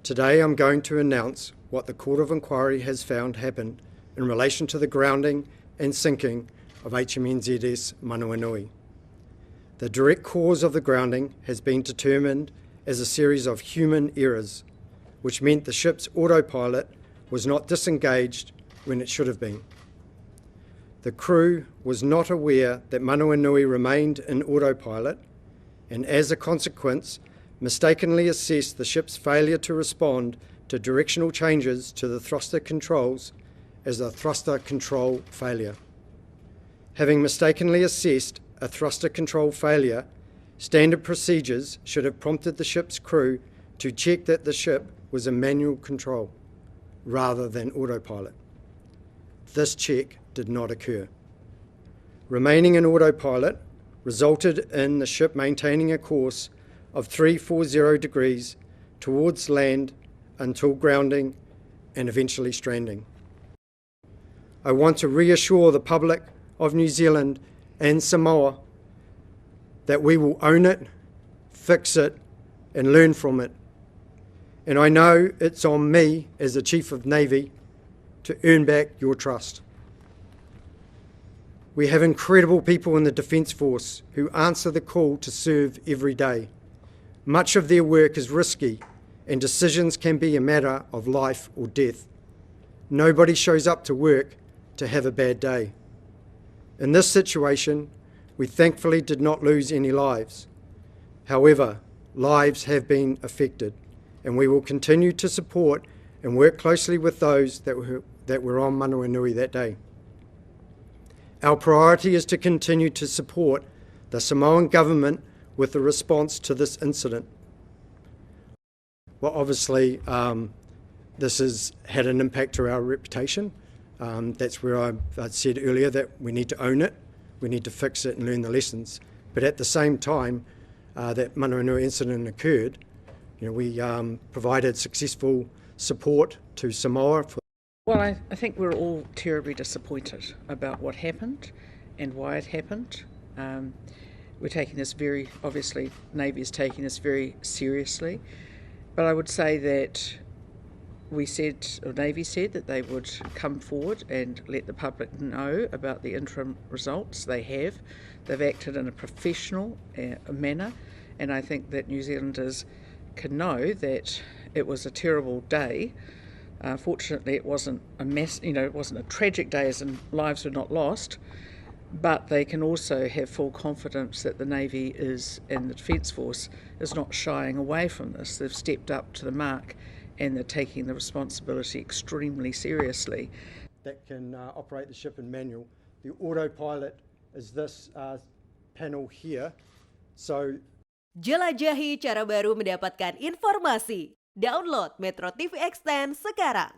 Today I'm going to announce what the Court of Inquiry has found happened in relation to the grounding and sinking of HMNZS Manuanui. The direct cause of the grounding has been determined as a series of human errors, which meant the ship's autopilot was not disengaged when it should have been. The crew was not aware that Manuanui remained in autopilot, and as a consequence, mistakenly assessed the ship's failure to respond to directional changes to the thruster controls as a thruster control failure. Having mistakenly assessed a thruster control failure, standard procedures should have prompted the ship's crew to check that the ship was in manual control rather than autopilot. This check did not occur. Remaining in autopilot resulted in the ship maintaining a course of 340 degrees towards land until grounding and eventually stranding. I want to reassure the public of New Zealand and Samoa that we will own it, fix it, and learn from it. And I know it's on me as the Chief of Navy to earn back your trust. We have incredible people in the Defence Force who answer the call to serve every day. Much of their work is risky and decisions can be a matter of life or death. Nobody shows up to work to have a bad day. In this situation, we thankfully did not lose any lives. However, lives have been affected, and we will continue to support and work closely with those that were on Manuanui that day. Our priority is to continue to support the Samoan government with the response to this incident. Well, obviously, this has had an impact to our reputation. That's where I said earlier that we need to own it, we need to fix it and learn the lessons. But at the same time that Manuanui incident occurred, we provided successful support to Samoa. Well, I think we're all terribly disappointed about what happened and why it happened. We're taking this obviously Navy is taking this very seriously, but I would say that Navy said that they would come forward and let the public know about the interim results. They have. They've acted in a professional manner, and I think that New Zealanders can know that it was a terrible day. Fortunately, it wasn't it wasn't a tragic day as in lives were not lost, but they can also have full confidence that the Navy and the Defence Force is not shying away from this. They've stepped up to the mark and they're taking the responsibility extremely seriously. That can operate the ship in manual. The autopilot is this panel here. So jelajahi cara baru mendapatkan informasi. Download MetroTV Extend sekarang.